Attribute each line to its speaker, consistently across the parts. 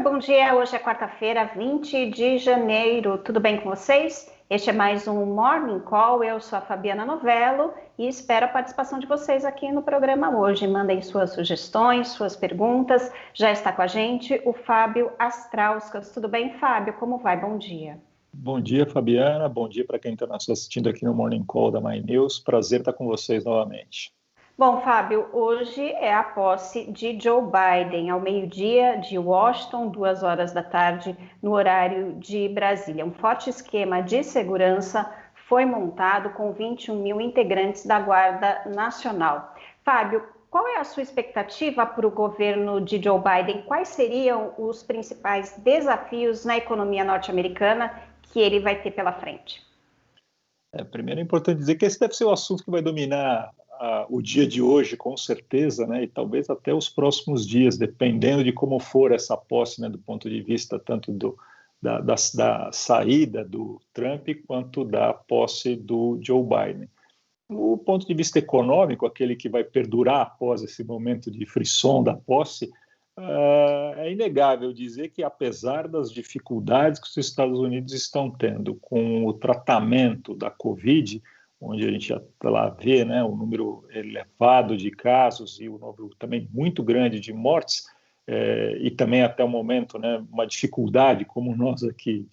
Speaker 1: bom dia. Hoje é quarta-feira, 20 de janeiro. Tudo bem com vocês? Este é mais um Morning Call. Eu sou a Fabiana Novello e espero a participação de vocês aqui no programa hoje. Mandem suas sugestões, suas perguntas. Já está com a gente o Fábio Astrauskas. Tudo bem, Fábio? Como vai? Bom dia.
Speaker 2: Bom dia, Fabiana. Bom dia para quem está nos assistindo aqui no Morning Call da My News. Prazer estar com vocês novamente.
Speaker 1: Bom, Fábio, hoje é a posse de Joe Biden, ao meio-dia de Washington, 2 horas da tarde, no horário de Brasília. Um forte esquema de segurança foi montado com 21 mil integrantes da Guarda Nacional. Fábio, qual é a sua expectativa para o governo de Joe Biden? Quais seriam os principais desafios na economia norte-americana que ele vai ter pela frente?
Speaker 2: Primeiro é importante dizer que esse deve ser o assunto que vai dominar o dia de hoje, com certeza, né, e talvez até os próximos dias, dependendo de como for essa posse, né, do ponto de vista tanto da saída do Trump quanto da posse do Joe Biden. O ponto de vista econômico, aquele que vai perdurar após esse momento de frisson da posse, é inegável dizer que, apesar das dificuldades que os Estados Unidos estão tendo com o tratamento da Covid, onde a gente já lá vê, né, o número elevado de casos e o número também muito grande de mortes, e também até o momento, né, uma dificuldade como nós aqui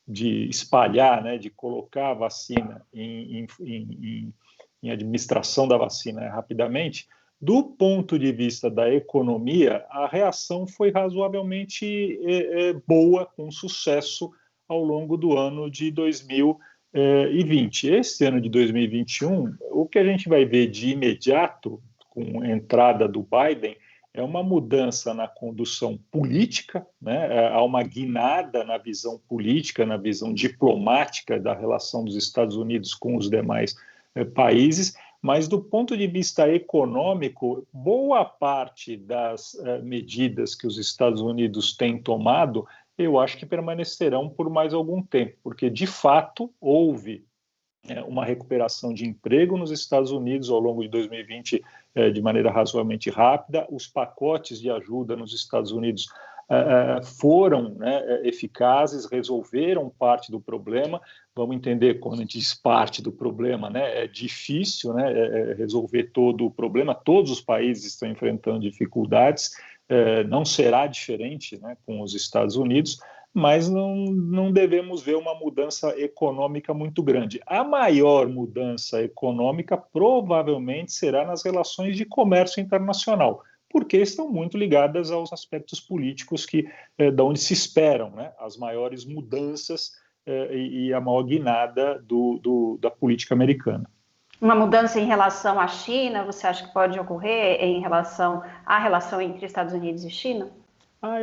Speaker 2: de espalhar, né, de colocar a vacina em administração da vacina rapidamente. Do ponto de vista da economia, a reação foi razoavelmente boa, com sucesso ao longo do ano de 2020. Esse ano de 2021, o que a gente vai ver de imediato, com a entrada do Biden, é uma mudança na condução política, né? Há uma guinada na visão política, na visão diplomática da relação dos Estados Unidos com os demais países, mas do ponto de vista econômico, boa parte das medidas que os Estados Unidos têm tomado, eu acho que permanecerão por mais algum tempo, porque de fato houve uma recuperação de emprego nos Estados Unidos ao longo de 2020 de maneira razoavelmente rápida. Os pacotes de ajuda nos Estados Unidos foram, né, eficazes, resolveram parte do problema. Vamos entender, quando a gente diz parte do problema, né, é difícil, né, resolver todo o problema. Todos os países estão enfrentando dificuldades, não será diferente, né, com os Estados Unidos, mas não devemos ver uma mudança econômica muito grande. A maior mudança econômica provavelmente será nas relações de comércio internacional, porque estão muito ligadas aos aspectos políticos da onde se esperam, né, as maiores mudanças e a maior guinada da política americana.
Speaker 1: Uma mudança em relação à China, você acha que pode ocorrer em relação à relação entre Estados Unidos e China?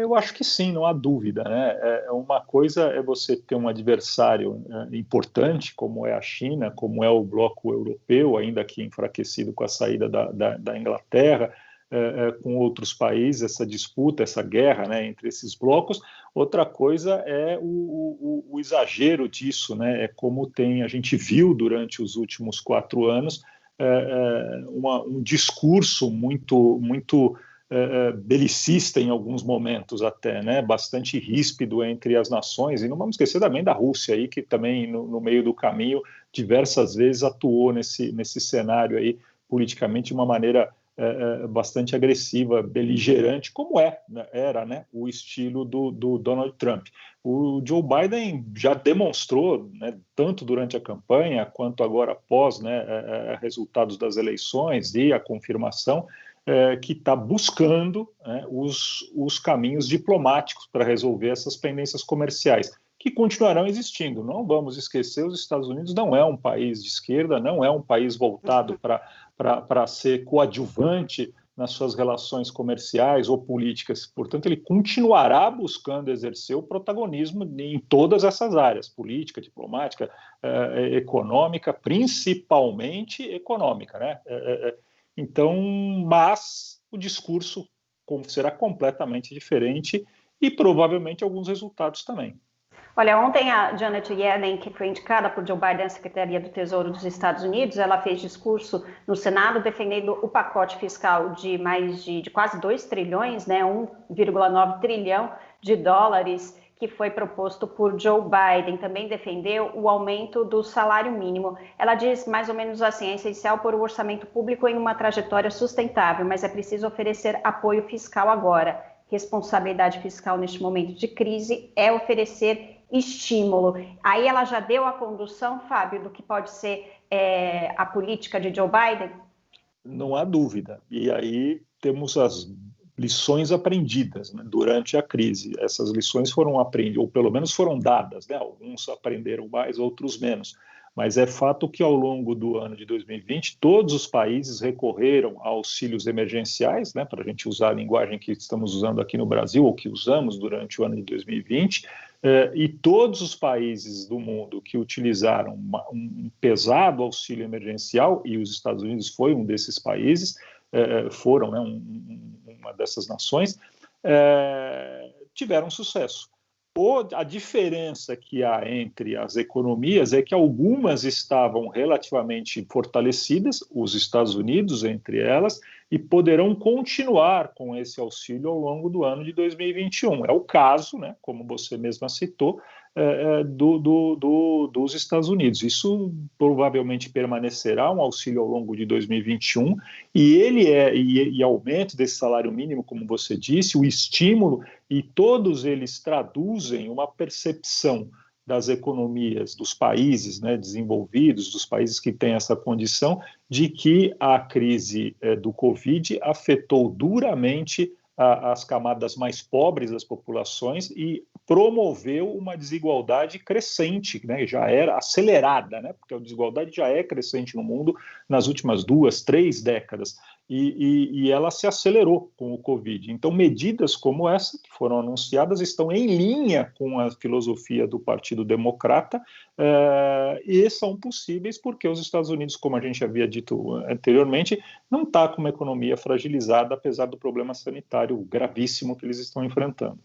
Speaker 2: Eu acho que sim, não há dúvida, né? Uma coisa é você ter um adversário importante, como é a China, como é o bloco europeu, ainda que enfraquecido com a saída da Inglaterra, com outros países, essa disputa, essa guerra, né, entre esses blocos. Outra coisa é o exagero disso, né? É como a gente viu durante os últimos 4 anos um discurso muito belicista em alguns momentos até, né, bastante ríspido entre as nações, e não vamos esquecer também da Rússia, aí, que também no meio do caminho diversas vezes atuou nesse cenário aí, politicamente de uma maneira bastante agressiva, beligerante, como era, né, o estilo do Donald Trump. O Joe Biden já demonstrou, né, tanto durante a campanha quanto agora após, né, resultados das eleições e a confirmação, que está buscando, né, os caminhos diplomáticos para resolver essas pendências comerciais, que continuarão existindo. Não vamos esquecer, os Estados Unidos não é um país de esquerda, não é um país voltado para ser coadjuvante nas suas relações comerciais ou políticas. Portanto, ele continuará buscando exercer o protagonismo em todas essas áreas, política, diplomática, econômica, principalmente econômica, né? Então, mas o discurso será completamente diferente e provavelmente alguns resultados também.
Speaker 1: Olha, ontem a Janet Yellen, que foi indicada por Joe Biden à Secretaria do Tesouro dos Estados Unidos, ela fez discurso no Senado defendendo o pacote fiscal de quase 2 trilhões, né, 1,9 trilhão de dólares que foi proposto por Joe Biden. Também defendeu o aumento do salário mínimo. Ela diz mais ou menos assim: é essencial pôr o orçamento público em uma trajetória sustentável, mas é preciso oferecer apoio fiscal agora. Responsabilidade fiscal neste momento de crise é oferecer estímulo. Aí ela já deu a condução, Fábio, do que pode ser a política de Joe Biden?
Speaker 2: Não há dúvida. E aí temos as lições aprendidas, né, durante a crise. Essas lições foram aprendidas, ou pelo menos foram dadas, né? Alguns aprenderam mais, outros menos. Mas é fato que ao longo do ano de 2020, todos os países recorreram a auxílios emergenciais, né, para a gente usar a linguagem que estamos usando aqui no Brasil, ou que usamos durante o ano de 2020, e todos os países do mundo que utilizaram um pesado auxílio emergencial, e os Estados Unidos foi um desses países, foram, né, uma dessas nações, tiveram sucesso. A diferença que há entre as economias é que algumas estavam relativamente fortalecidas, os Estados Unidos entre elas, e poderão continuar com esse auxílio ao longo do ano de 2021. É o caso, né, como você mesma citou, dos Estados Unidos. Isso provavelmente permanecerá um auxílio ao longo de 2021, e aumento desse salário mínimo, como você disse, o estímulo, e todos eles traduzem uma percepção das economias dos países, né, desenvolvidos, dos países que têm essa condição, de que a crise do Covid afetou duramente as camadas mais pobres das populações e promoveu uma desigualdade crescente, né, já era acelerada, né, porque a desigualdade já é crescente no mundo nas últimas 2, 3 décadas, e ela se acelerou com o Covid. Então, medidas como essa, que foram anunciadas, estão em linha com a filosofia do Partido Democrata, e são possíveis porque os Estados Unidos, como a gente havia dito anteriormente, não está com uma economia fragilizada, apesar do problema sanitário gravíssimo que eles estão enfrentando.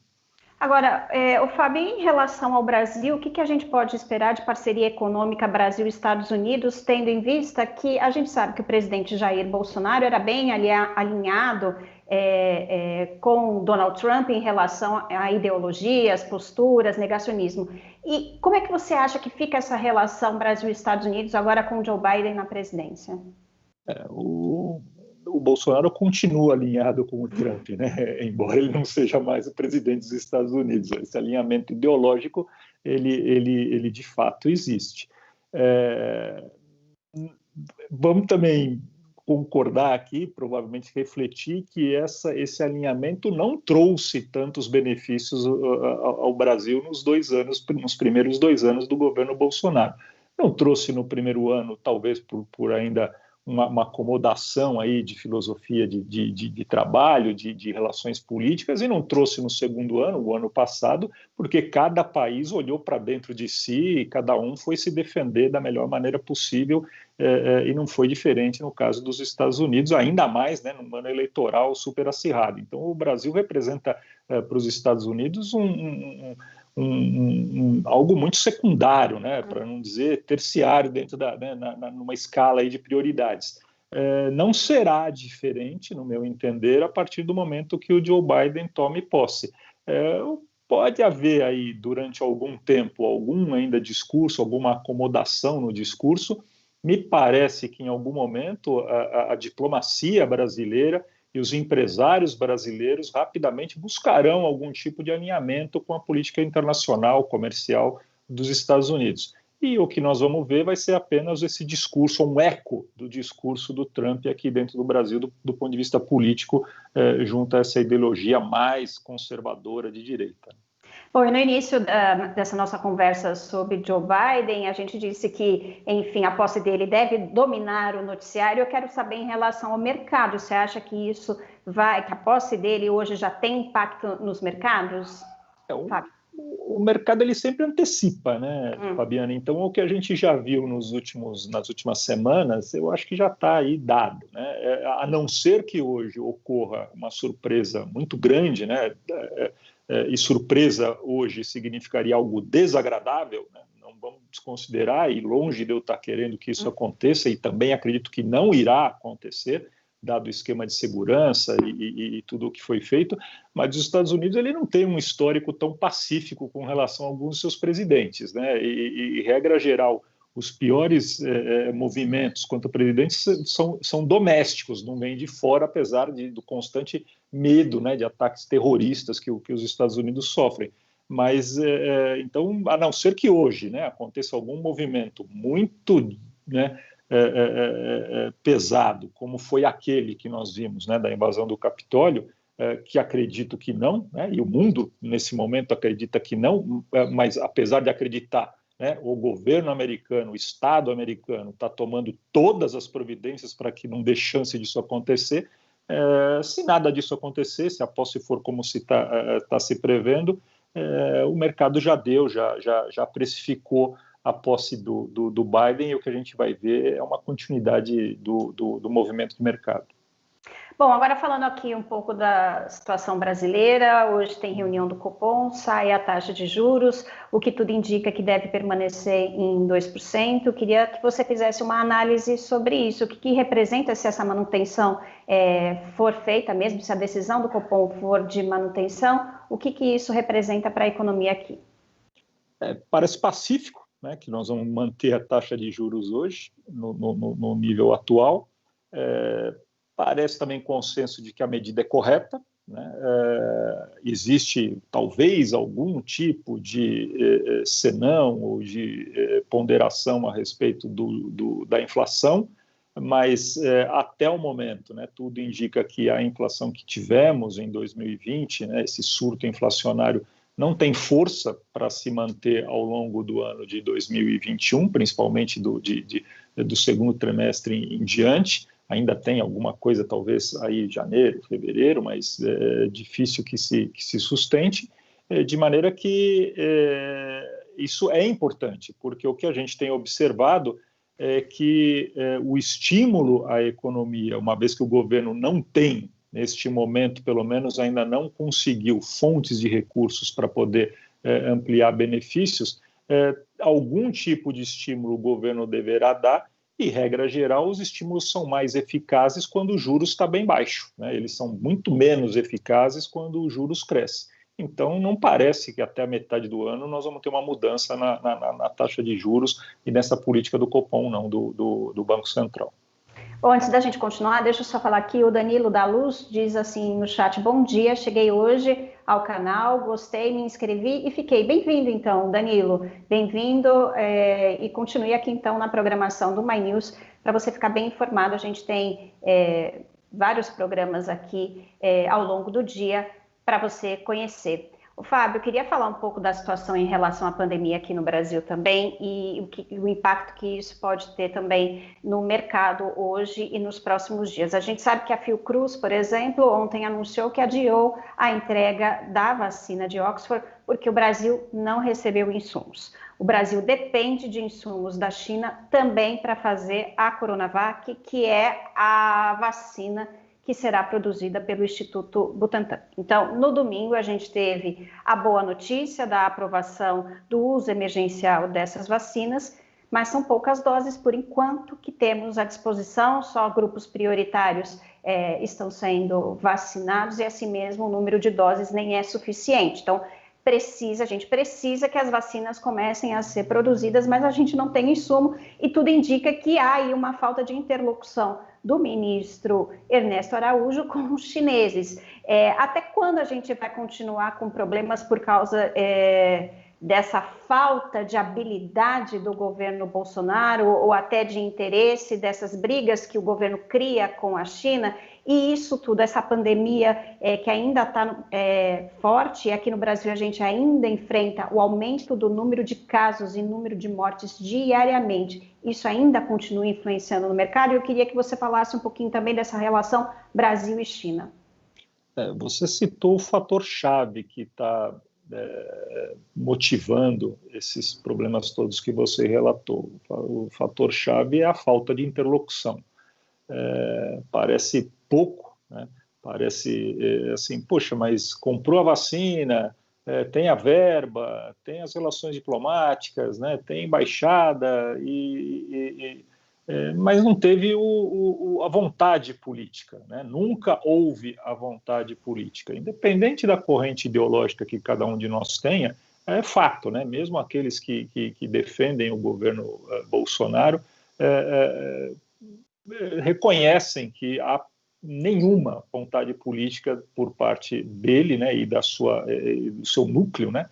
Speaker 1: Agora, o Fábio, em relação ao Brasil, o que a gente pode esperar de parceria econômica Brasil-Estados Unidos, tendo em vista que a gente sabe que o presidente Jair Bolsonaro era bem alinhado com Donald Trump em relação a ideologias, posturas, negacionismo. E como é que você acha que fica essa relação Brasil-Estados Unidos agora com Joe Biden na presidência?
Speaker 2: O Bolsonaro continua alinhado com o Trump, né? Embora ele não seja mais o presidente dos Estados Unidos. Esse alinhamento ideológico, ele de fato existe. Vamos também concordar aqui, provavelmente refletir, que esse alinhamento não trouxe tantos benefícios ao Brasil nos primeiros 2 anos do governo Bolsonaro. Não trouxe no primeiro ano, talvez por ainda uma acomodação aí de filosofia de trabalho, de relações políticas, e não trouxe no segundo ano, o ano passado, porque cada país olhou para dentro de si e cada um foi se defender da melhor maneira possível, e não foi diferente no caso dos Estados Unidos, ainda mais, né, num ano eleitoral super acirrado. Então, o Brasil representa para os Estados Unidos algo muito secundário, né, para não dizer terciário, dentro numa escala aí de prioridades. Não será diferente, no meu entender, a partir do momento que o Joe Biden tome posse. Pode haver aí, durante algum tempo, algum ainda discurso, alguma acomodação no discurso. Me parece que, em algum momento, a diplomacia brasileira e os empresários brasileiros rapidamente buscarão algum tipo de alinhamento com a política internacional, comercial dos Estados Unidos. E o que nós vamos ver vai ser apenas esse discurso, um eco do discurso do Trump aqui dentro do Brasil, do ponto de vista político, junto a essa ideologia mais conservadora de direita.
Speaker 1: Bom, e no início dessa nossa conversa sobre Joe Biden, a gente disse que, enfim, a posse dele deve dominar o noticiário. Eu quero saber em relação ao mercado. Você acha que que a posse dele hoje já tem impacto nos mercados?
Speaker 2: O mercado ele sempre antecipa, né, Fabiana? Então, o que a gente já viu nas últimas semanas, eu acho que já está aí dado, né? A não ser que hoje ocorra uma surpresa muito grande, né? E surpresa hoje significaria algo desagradável, né? Não vamos desconsiderar, e longe de eu estar querendo que isso aconteça, e também acredito que não irá acontecer, dado o esquema de segurança e tudo o que foi feito, mas os Estados Unidos ele não tem um histórico tão pacífico com relação a alguns dos seus presidentes, né? Regra geral, os piores movimentos contra presidentes são domésticos, não vêm de fora, apesar do constante medo, né, de ataques terroristas que os Estados Unidos sofrem. Mas, então, a não ser que hoje, né, aconteça algum movimento muito, né, pesado, como foi aquele que nós vimos, né, da invasão do Capitólio, que acredito que não, né, e o mundo, nesse momento, acredita que não, mas, apesar de acreditar, né, o governo americano, o Estado americano, está tomando todas as providências para que não dê chance disso acontecer. Se nada disso acontecer, se a posse for como se está se prevendo, o mercado já precificou a posse do Biden, e o que a gente vai ver é uma continuidade do movimento de mercado.
Speaker 1: Bom, agora falando aqui um pouco da situação brasileira, hoje tem reunião do Copom, sai a taxa de juros, o que tudo indica que deve permanecer em 2%. Queria que você fizesse uma análise sobre isso, o que representa se essa manutenção for feita mesmo, se a decisão do Copom for de manutenção, o que isso representa para a economia aqui?
Speaker 2: Parece pacífico, né, que nós vamos manter a taxa de juros hoje no nível atual. Parece também consenso de que a medida é correta, né? Existe talvez algum tipo de senão ou de ponderação a respeito da inflação, mas até o momento, né, tudo indica que a inflação que tivemos em 2020, né, esse surto inflacionário, não tem força para se manter ao longo do ano de 2021, principalmente do segundo trimestre em diante. Ainda tem alguma coisa, talvez, aí janeiro, fevereiro, mas é difícil que se sustente, de maneira que isso é importante, porque o que a gente tem observado é que o estímulo à economia, uma vez que o governo não tem, neste momento, pelo menos, ainda não conseguiu fontes de recursos para poder ampliar benefícios, algum tipo de estímulo o governo deverá dar. E, regra geral, os estímulos são mais eficazes quando o juros está bem baixo, né? Eles são muito menos eficazes quando os juros crescem. Então, não parece que até a metade do ano nós vamos ter uma mudança na taxa de juros e nessa política do Copom, não, do Banco Central.
Speaker 1: Bom, antes da gente continuar, deixa eu só falar aqui, o Danilo da Luz diz assim no chat: bom dia, cheguei hoje ao canal, gostei, me inscrevi e fiquei. Bem-vindo então, Danilo, bem-vindo e continue aqui então na programação do My News para você ficar bem informado. A gente tem vários programas aqui ao longo do dia para você conhecer. Fábio, eu queria falar um pouco da situação em relação à pandemia aqui no Brasil também e o impacto que isso pode ter também no mercado hoje e nos próximos dias. A gente sabe que a Fiocruz, por exemplo, ontem anunciou que adiou a entrega da vacina de Oxford porque o Brasil não recebeu insumos. O Brasil depende de insumos da China também para fazer a Coronavac, que é a vacina que será produzida pelo Instituto Butantan. Então, no domingo, a gente teve a boa notícia da aprovação do uso emergencial dessas vacinas, mas são poucas doses por enquanto que temos à disposição, só grupos prioritários estão sendo vacinados e assim mesmo o número de doses nem é suficiente. Então, a gente precisa que as vacinas comecem a ser produzidas, mas a gente não tem insumo e tudo indica que há aí uma falta de interlocução do ministro Ernesto Araújo com os chineses. Até quando a gente vai continuar com problemas por causa dessa falta de habilidade do governo Bolsonaro ou até de interesse dessas brigas que o governo cria com a China? E isso tudo, essa pandemia que ainda está forte, e aqui no Brasil a gente ainda enfrenta o aumento do número de casos e número de mortes diariamente. Isso ainda continua influenciando no mercado e eu queria que você falasse um pouquinho também dessa relação Brasil e China.
Speaker 2: Você citou o fator-chave que está motivando esses problemas todos que você relatou. O fator-chave é a falta de interlocução. Parece pouco, né? Parece assim, poxa, mas comprou a vacina, tem a verba, tem as relações diplomáticas, né? Tem embaixada mas não teve a vontade política, né? Nunca houve a vontade política. Independente da corrente ideológica que cada um de nós tenha, é fato, né? Mesmo aqueles que defendem o governo Bolsonaro reconhecem que há nenhuma vontade política por parte dele, né, e do seu núcleo, né,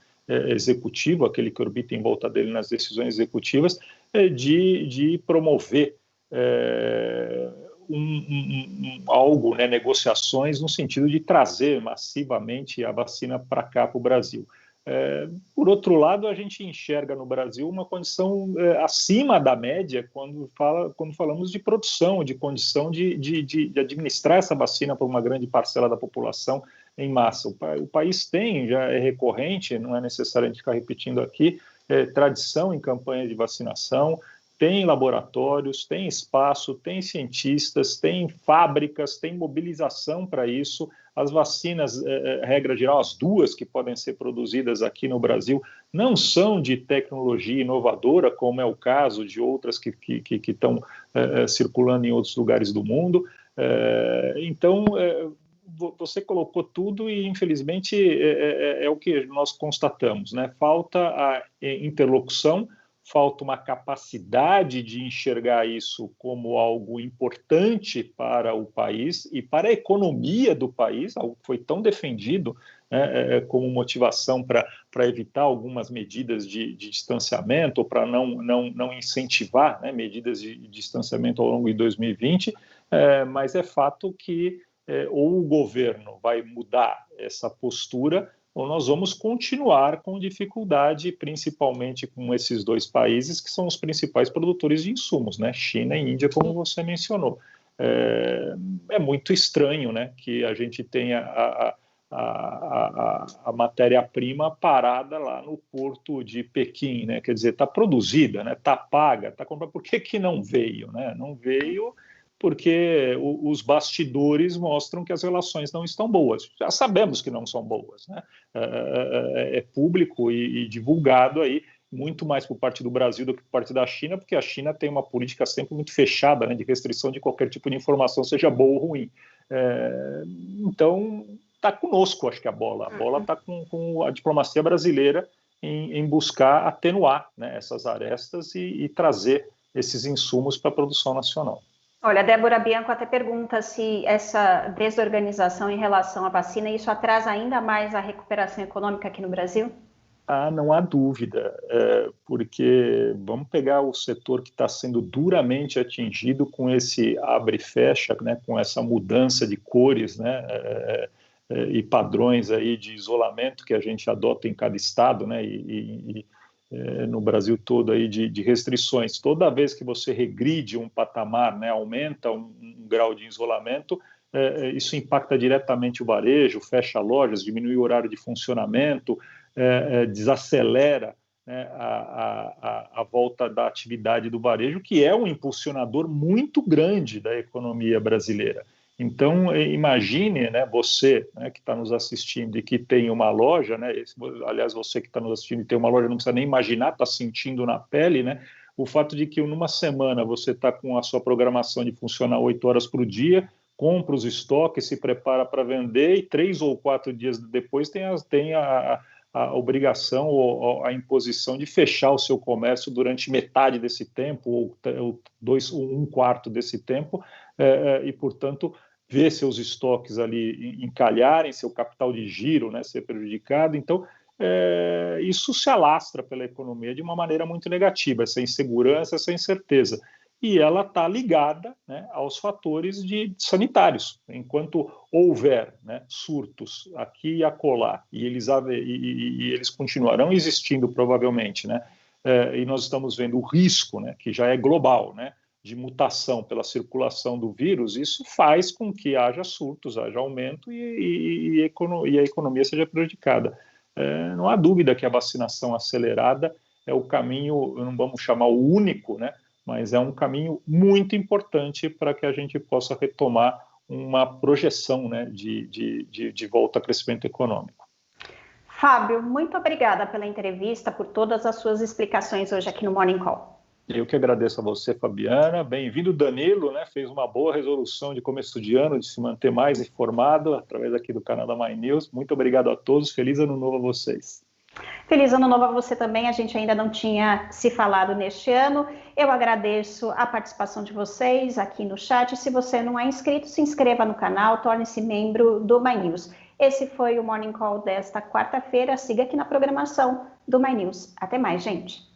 Speaker 2: executivo, aquele que orbita em volta dele nas decisões executivas, de promover algo, né, negociações no sentido de trazer massivamente a vacina para cá, para o Brasil. Por outro lado, a gente enxerga no Brasil uma condição acima da média quando falamos de produção, de condição de administrar essa vacina para uma grande parcela da população em massa. O país tem, já é recorrente, não é necessário a gente ficar repetindo aqui, tradição em campanhas de vacinação, tem laboratórios, tem espaço, tem cientistas, tem fábricas, tem mobilização para isso. As vacinas, regra geral, as duas que podem ser produzidas aqui no Brasil, não são de tecnologia inovadora, como é o caso de outras que estão circulando em outros lugares do mundo. Então, você colocou tudo e, infelizmente, é o que nós constatamos, né? Falta a interlocução, falta uma capacidade de enxergar isso como algo importante para o país e para a economia do país, algo que foi tão defendido, né, como motivação para evitar algumas medidas de distanciamento, ou para não incentivar, né, medidas de distanciamento ao longo de 2020, mas é fato que ou o governo vai mudar essa postura, ou nós vamos continuar com dificuldade, principalmente com esses dois países que são os principais produtores de insumos, né? China e Índia, como você mencionou. É muito estranho, né, que a gente tenha a matéria-prima parada lá no porto de Pequim, né? Quer dizer, está produzida, né? Está paga, está comprada. Por que não veio, né? Não veio porque os bastidores mostram que as relações não estão boas. Já sabemos que não são boas, né? É público e divulgado aí, muito mais por parte do Brasil do que por parte da China, porque a China tem uma política sempre muito fechada, né, de restrição de qualquer tipo de informação, seja boa ou ruim. Então, está conosco, acho que a bola está com a diplomacia brasileira em buscar atenuar, né, essas arestas e trazer esses insumos para a produção nacional.
Speaker 1: Olha, a Débora Bianco até pergunta se essa desorganização em relação à vacina, isso atrasa ainda mais a recuperação econômica aqui no Brasil?
Speaker 2: Não há dúvida, porque vamos pegar o setor que está sendo duramente atingido com esse abre e fecha, né, com essa mudança de cores, né, e padrões aí de isolamento que a gente adota em cada estado, né, no Brasil todo aí de restrições. Toda vez que você regride um patamar, né, aumenta um grau de isolamento, isso impacta diretamente o varejo, fecha lojas, diminui o horário de funcionamento, desacelera, né, a volta da atividade do varejo, que é um impulsionador muito grande da economia brasileira. Então, imagine, né, você, né, que está nos assistindo e que tem uma loja, né, aliás, você que está nos assistindo e tem uma loja, não precisa nem imaginar, está sentindo na pele, né, o fato de que numa semana você está com a sua programação de funcionar 8 horas por dia, compra os estoques, se prepara para vender e 3 ou 4 dias depois tem a obrigação ou a imposição de fechar o seu comércio durante metade desse tempo ou um quarto desse tempo e, portanto, ver seus estoques ali encalharem, seu capital de giro, né, ser prejudicado. Então, isso se alastra pela economia de uma maneira muito negativa, essa insegurança, essa incerteza. E ela está ligada, né, aos fatores sanitários. Enquanto houver, né, surtos aqui e acolá, e eles continuarão existindo provavelmente, né, e nós estamos vendo o risco, né, que já é global, né, de mutação pela circulação do vírus, isso faz com que haja surtos, haja aumento e a economia seja prejudicada. Não há dúvida que a vacinação acelerada é o caminho, não vamos chamar o único, né, mas é um caminho muito importante para que a gente possa retomar uma projeção, né, de volta ao crescimento econômico.
Speaker 1: Fábio, muito obrigada pela entrevista, por todas as suas explicações hoje aqui no Morning Call.
Speaker 2: Eu que agradeço a você, Fabiana. Bem-vindo, Danilo, né? Fez uma boa resolução de começo de ano, de se manter mais informado através aqui do canal da My News. Muito obrigado a todos. Feliz ano novo a vocês.
Speaker 1: Feliz ano novo a você também. A gente ainda não tinha se falado neste ano. Eu agradeço a participação de vocês aqui no chat. Se você não é inscrito, se inscreva no canal, torne-se membro do My News. Esse foi o Morning Call desta quarta-feira. Siga aqui na programação do My News. Até mais, gente.